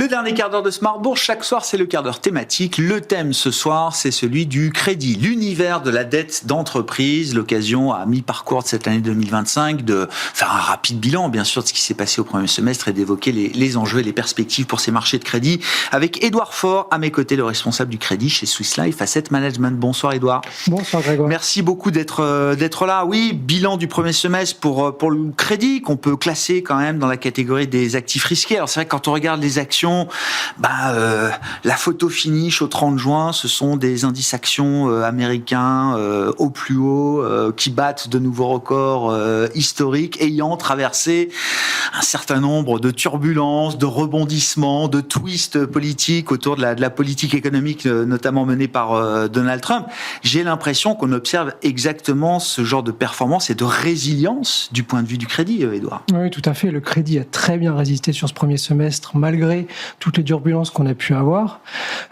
Le dernier quart d'heure de Smart Bourse, chaque soir, c'est le quart d'heure thématique. Le thème ce soir, c'est celui du crédit, l'univers de la dette d'entreprise. L'occasion à mi-parcours de cette année 2025 de faire un rapide bilan, bien sûr, de ce qui s'est passé au premier semestre et d'évoquer les enjeux et les perspectives pour ces marchés de crédit. Avec Édouard Faure, à mes côtés, le responsable du crédit chez Swiss Life Asset Management. Bonsoir Édouard. Bonsoir Grégoire. Merci beaucoup d'être là. Oui, bilan du premier semestre pour le crédit, qu'on peut classer quand même dans la catégorie des actifs risqués. Alors c'est vrai que quand on regarde les actions, la photo finish au 30 juin, ce sont des indices actions américains au plus haut, qui battent de nouveaux records historiques, ayant traversé un certain nombre de turbulences, de rebondissements, de twists politiques autour de la politique économique, notamment menée par Donald Trump. J'ai l'impression qu'on observe exactement ce genre de performance et de résilience du point de vue du crédit, Édouard. Oui, tout à fait. Le crédit a très bien résisté sur ce premier semestre, malgré toutes les turbulences qu'on a pu avoir.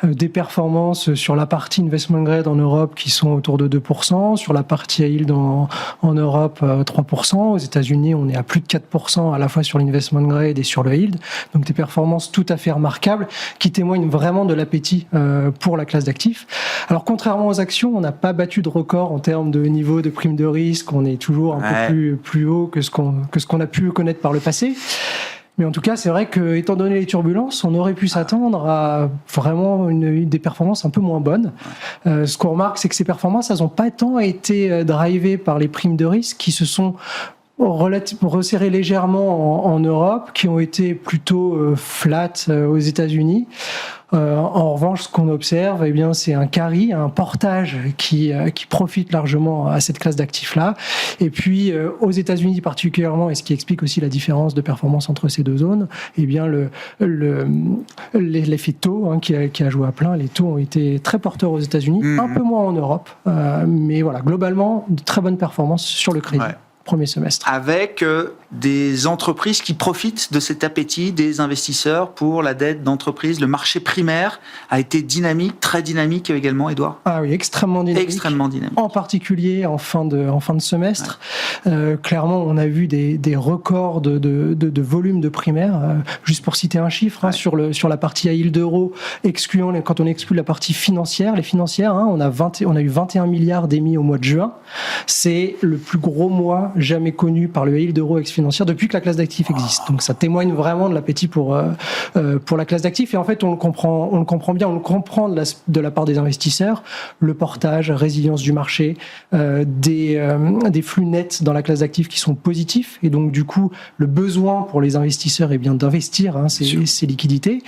Des performances sur la partie investment grade en Europe qui sont autour de 2%, sur la partie high yield en Europe 3%, aux États-Unis on est à plus de 4% à la fois sur l'investment grade et sur le yield. Donc des performances tout à fait remarquables qui témoignent vraiment de l'appétit pour la classe d'actifs. Alors contrairement aux actions, on n'a pas battu de record en termes de niveau de prime de risque, on est toujours un peu plus haut que ce qu'on a pu connaître par le passé. Mais en tout cas, c'est vrai que, étant donné les turbulences, on aurait pu s'attendre à vraiment des performances un peu moins bonnes. Ce qu'on remarque, c'est que ces performances, elles n'ont pas tant été drivées par les primes de risque qui se sont resserrées légèrement en Europe, qui ont été plutôt flat aux États-Unis. En revanche, ce qu'on observe, eh bien, c'est un carry, un portage qui profite largement à cette classe d'actifs-là. Et puis, aux États-Unis particulièrement, et ce qui explique aussi la différence de performance entre ces deux zones, eh bien, l'effet taux qui a joué à plein. Les taux ont été très porteurs aux États-Unis, un peu moins en Europe, mais voilà, globalement, de très bonnes performances sur le crédit. Ouais. Premier semestre. Avec des entreprises qui profitent de cet appétit des investisseurs pour la dette d'entreprise. Le marché primaire a été dynamique, très dynamique également, Édouard. Ah oui, extrêmement dynamique. Extrêmement dynamique. En particulier en fin de semestre. Ouais. Clairement, on a vu des records de volume de primaire. Juste pour citer un chiffre, sur la partie high yield euro, quand on exclut la partie financière, les financières, on a eu 21 milliards d'émis au mois de juin. C'est le plus gros mois jamais connu par le high yield euro ex-financière depuis que la classe d'actifs existe. Donc ça témoigne vraiment de l'appétit pour la classe d'actifs. Et en fait, on le comprend bien, on le comprend de la part des investisseurs. Le portage, résilience du marché, des flux nets dans la classe d'actifs qui sont positifs. Et donc du coup, le besoin pour les investisseurs est bien d'investir ces liquidités.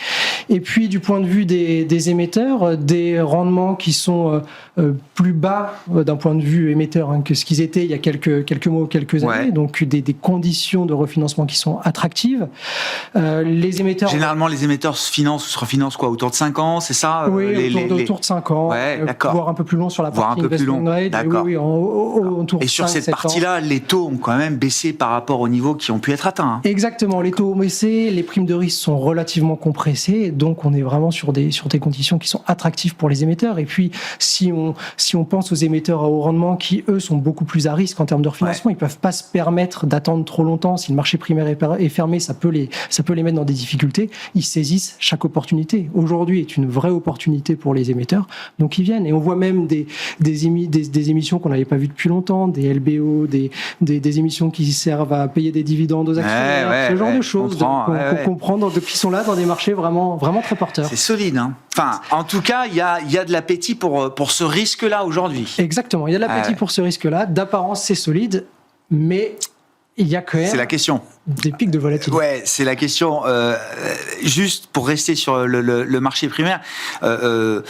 Et puis du point de vue des émetteurs, des rendements qui sont plus bas d'un point de vue émetteur que ce qu'ils étaient il y a quelques mois, quelques années, donc des conditions de refinancement qui sont attractives. Les émetteurs... Généralement, les émetteurs se refinancent quoi, autour de 5 ans, c'est ça? Oui, autour de 5 ans, voire un peu plus long sur la partie investment grade. D'accord. Oui, autour de 5, et sur cette partie-là, les taux ont quand même baissé par rapport aux niveaux qui ont pu être atteints. Exactement, les taux ont baissé, les primes de risque sont relativement compressées, donc on est vraiment sur des conditions qui sont attractives pour les émetteurs. Et puis, si on pense aux émetteurs à haut rendement qui, eux, sont beaucoup plus à risque en termes de refinancement, ils peuvent pas se permettre d'attendre trop longtemps. Si le marché primaire est fermé, ça peut les mettre dans des difficultés. Ils saisissent chaque opportunité. Aujourd'hui est une vraie opportunité pour les émetteurs, donc ils viennent. Et on voit même des émissions qu'on n'avait pas vues depuis longtemps, des LBO, des émissions qui servent à payer des dividendes aux actionnaires, ce genre de choses. On comprend qui sont là dans des marchés vraiment, vraiment très porteurs. C'est solide, hein. Enfin, en tout cas, il y a de l'appétit pour ce risque-là aujourd'hui. Exactement, il y a de l'appétit pour ce risque-là. D'apparence, c'est solide, mais il y a quand même... C'est la question. Des pics de volatilité. Ouais, c'est la question. Juste pour rester sur le marché primaire, ce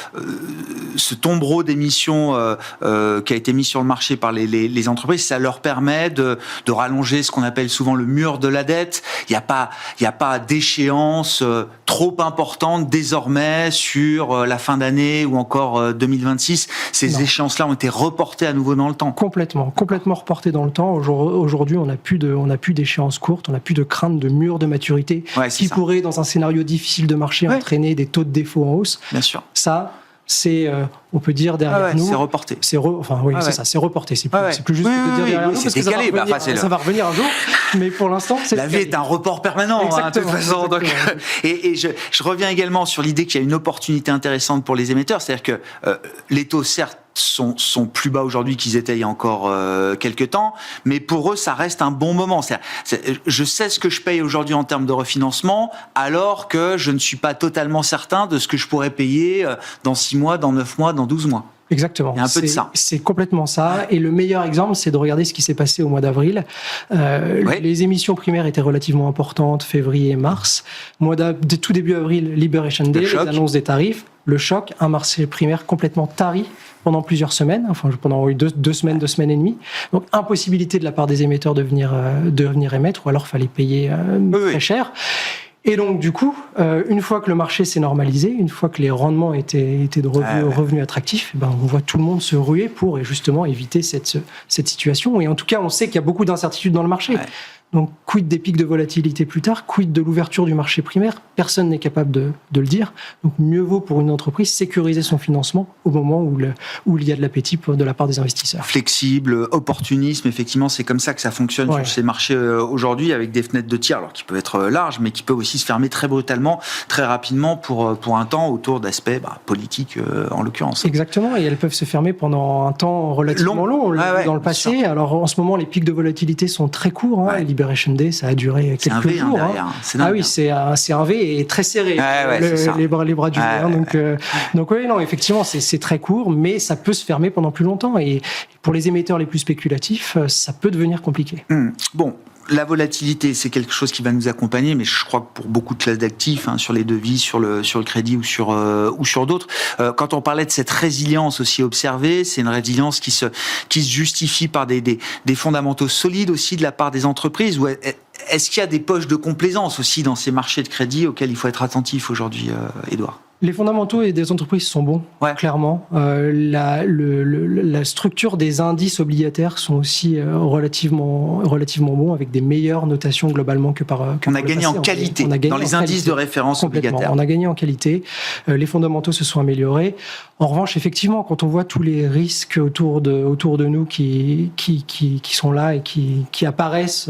tombereau d'émissions qui a été mis sur le marché par les entreprises, ça leur permet de rallonger ce qu'on appelle souvent le mur de la dette. Il y a pas d'échéance trop importante désormais sur la fin d'année ou encore 2026. Ces échéances-là ont été reportées à nouveau dans le temps. Complètement reportées dans le temps. Aujourd'hui, on n'a plus d'échéance courte. On n'a plus de crainte de mur de maturité qui pourrait, dans un scénario difficile de marché, entraîner des taux de défaut en hausse. Bien sûr. Ça, c'est, on peut dire derrière nous. C'est reporté. C'est ça, c'est reporté. C'est plus juste de dire derrière nous, parce que décalé, ça va revenir un jour. Mais pour l'instant, c'est la vie est un report permanent, de toute façon. Donc, et je reviens également sur l'idée qu'il y a une opportunité intéressante pour les émetteurs, c'est-à-dire que les taux, certes, sont plus bas aujourd'hui qu'ils étaient il y a encore quelques temps, mais pour eux, ça reste un bon moment. Je sais ce que je paye aujourd'hui en termes de refinancement, alors que je ne suis pas totalement certain de ce que je pourrais payer dans 6 mois, dans 9 mois, dans 12 mois. Exactement. Il y a un peu de ça. C'est complètement ça. Et le meilleur exemple, c'est de regarder ce qui s'est passé au mois d'avril. Les émissions primaires étaient relativement importantes, février et mars. Tout début avril, Liberation Day, les annonces des tarifs. Le choc, un marché primaire complètement tari pendant plusieurs semaines, pendant 2 semaines, 2 semaines et demie. Donc, impossibilité de la part des émetteurs de venir émettre, ou alors fallait payer très cher. Et donc, du coup, une fois que le marché s'est normalisé, une fois que les rendements étaient revenus attractifs, on voit tout le monde se ruer pour justement éviter cette situation. Et en tout cas, on sait qu'il y a beaucoup d'incertitudes dans le marché. Donc, quid des pics de volatilité plus tard, quid de l'ouverture du marché primaire, personne n'est capable de le dire. Donc, mieux vaut pour une entreprise sécuriser son financement au moment où il y a de l'appétit de la part des investisseurs. Flexible, opportunisme, effectivement, c'est comme ça que ça fonctionne sur ces marchés aujourd'hui, avec des fenêtres de tir, alors qui peuvent être larges, mais qui peuvent aussi se fermer très brutalement, très rapidement pour un temps autour d'aspects politiques en l'occurrence. Exactement, et elles peuvent se fermer pendant un temps relativement long dans le passé. Alors, en ce moment, les pics de volatilité sont très courts. Liberation Day, ça a duré quelques jours. C'est dingue. C'est un V et très serré. Les bras du verre. Donc non, effectivement, c'est très court, mais ça peut se fermer pendant plus longtemps. Et pour les émetteurs les plus spéculatifs, ça peut devenir compliqué. Bon. La volatilité, c'est quelque chose qui va nous accompagner, mais je crois que pour beaucoup de classes d'actifs, sur les devises, sur le crédit ou sur d'autres, quand on parlait de cette résilience aussi observée, c'est une résilience qui se justifie par des fondamentaux solides aussi de la part des entreprises. Ou est-ce qu'il y a des poches de complaisance aussi dans ces marchés de crédit auxquels il faut être attentif aujourd'hui, Édouard ? Les fondamentaux des entreprises sont bons, clairement. La structure des indices obligataires sont aussi relativement bons, avec des meilleures notations globalement que par on a gagné en qualité dans les indices de référence obligataires. On a gagné en qualité. Les fondamentaux se sont améliorés. En revanche, effectivement, quand on voit tous les risques autour de nous qui sont là et qui apparaissent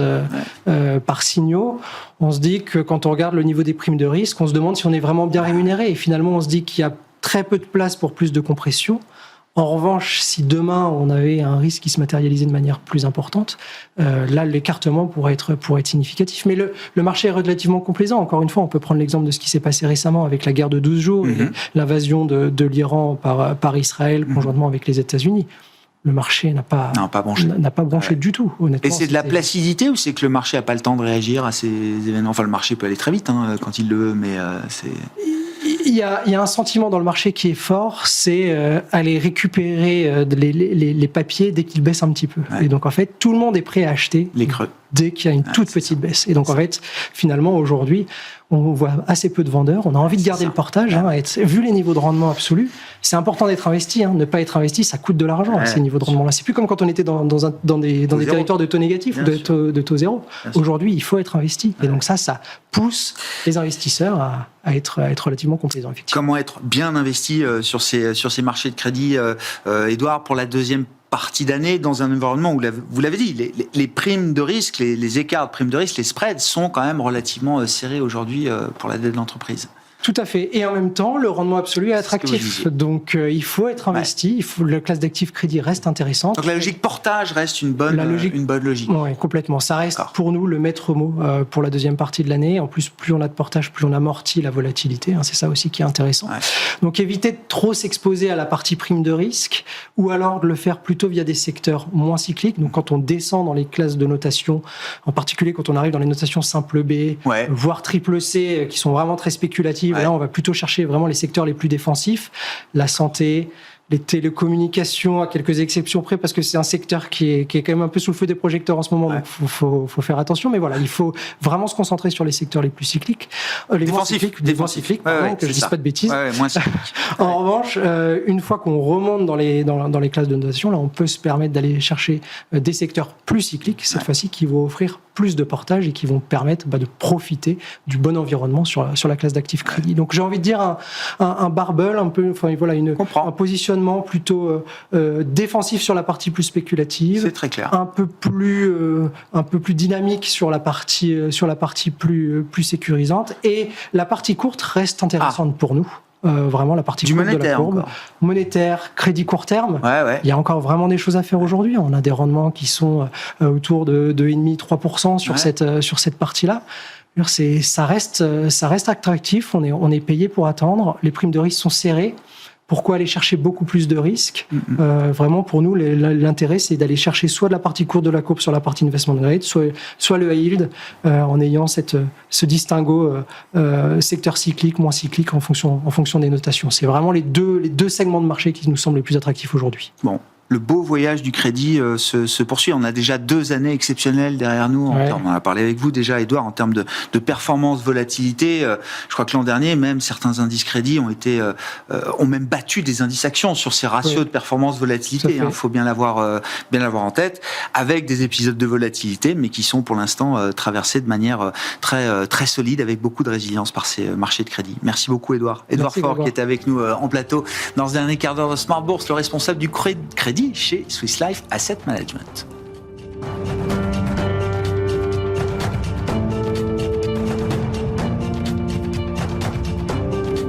par signaux, on se dit que quand on regarde le niveau des primes de risque, on se demande si on est vraiment bien rémunéré. Et finalement, on se dit qu'il y a très peu de place pour plus de compression. En revanche, si demain on avait un risque qui se matérialisait de manière plus importante, là l'écartement pourrait être significatif. Mais le marché est relativement complaisant. Encore une fois, on peut prendre l'exemple de ce qui s'est passé récemment avec la guerre de 12 jours et l'invasion de l'Iran par Israël conjointement avec les États-Unis. Le marché n'a pas branché du tout, honnêtement. Et c'est de la placidité ou c'est que le marché n'a pas le temps de réagir à ces événements ? Enfin, le marché peut aller très vite quand il le veut, mais c'est... Il y a un sentiment dans le marché qui est fort, c'est aller récupérer les papiers dès qu'ils baissent un petit peu. Et donc, en fait, tout le monde est prêt à acheter les creux dès qu'il y a une toute petite baisse. Et donc, en fait, finalement, aujourd'hui, on voit assez peu de vendeurs. On a envie de garder le portage. Vu les niveaux de rendement absolus, c'est important d'être investi. Ne pas être investi, ça coûte de l'argent, ces niveaux de rendement-là. C'est plus comme quand on était dans des territoires de taux négatifs ou de taux zéro. Aujourd'hui, il faut être investi. Et donc ça pousse les investisseurs à être relativement complaisants, effectivement. Comment être bien investi sur ces marchés de crédit, Édouard, pour la deuxième partie d'année, dans un environnement où, vous l'avez dit, les primes de risque, les écarts de primes de risque, les spreads sont quand même relativement serrés aujourd'hui pour la dette de l'entreprise. Tout à fait. Et en même temps, le rendement absolu est attractif. Donc, il faut être investi. La classe d'actifs crédit reste intéressante. Donc, la logique portage reste une bonne logique. Oui, complètement. Ça reste pour nous le maître mot pour la deuxième partie de l'année. En plus, plus on a de portage, plus on amortit la volatilité. C'est ça aussi qui est intéressant. Donc, éviter de trop s'exposer à la partie prime de risque ou alors de le faire plutôt via des secteurs moins cycliques. Donc, quand on descend dans les classes de notation, en particulier quand on arrive dans les notations simple B, voire triple C, qui sont vraiment très spéculatives, là, on va plutôt chercher vraiment les secteurs les plus défensifs, la santé, les télécommunications, à quelques exceptions près, parce que c'est un secteur qui est quand même un peu sous le feu des projecteurs en ce moment, donc faut faire attention. Mais voilà, il faut vraiment se concentrer sur les secteurs les plus cycliques, les défensifs, pardon, que je ne dise pas de bêtises. Moins cycliques. En revanche, une fois qu'on remonte dans les classes de notation, là, on peut se permettre d'aller chercher des secteurs plus cycliques, cette fois-ci, qui vont offrir plus de portage et qui vont permettre de profiter du bon environnement sur la classe d'actifs crédit. Donc j'ai envie de dire un barbell, un peu, enfin voilà, un positionnement plutôt défensif sur la partie plus spéculative. C'est très clair. Un peu plus dynamique sur la partie plus sécurisante, et la partie courte reste intéressante pour nous. Vraiment la partie courte de la courbe. Encore. Monétaire, crédit court terme. Ouais. Il y a encore vraiment des choses à faire aujourd'hui. On a des rendements qui sont autour de 2,5-3% sur cette partie-là. Ça reste attractif. On est payé pour attendre. Les primes de risque sont serrées. Pourquoi aller chercher beaucoup plus de risques ? Vraiment, pour nous, l'intérêt, c'est d'aller chercher soit de la partie courte de la courbe sur la partie investment grade, soit le high yield, en ayant ce distinguo secteur cyclique, moins cyclique, en fonction des notations. C'est vraiment les deux segments de marché qui nous semblent les plus attractifs aujourd'hui. Bon. Le beau voyage du crédit se poursuit. On a déjà 2 années exceptionnelles derrière nous. On en a parlé avec vous déjà, Édouard, en termes de performance, volatilité. Je crois que l'an dernier, même certains indices crédits ont même battu des indices actions sur ces ratios de performance volatilité. Il faut bien l'avoir en tête, avec des épisodes de volatilité, mais qui sont pour l'instant traversés de manière très très solide, avec beaucoup de résilience par ces marchés de crédit. Merci beaucoup, Édouard. Édouard Faure, qui était avec nous en plateau dans ce dernier quart d'heure de Smart Bourse, le responsable du crédit chez Swiss Life Asset Management.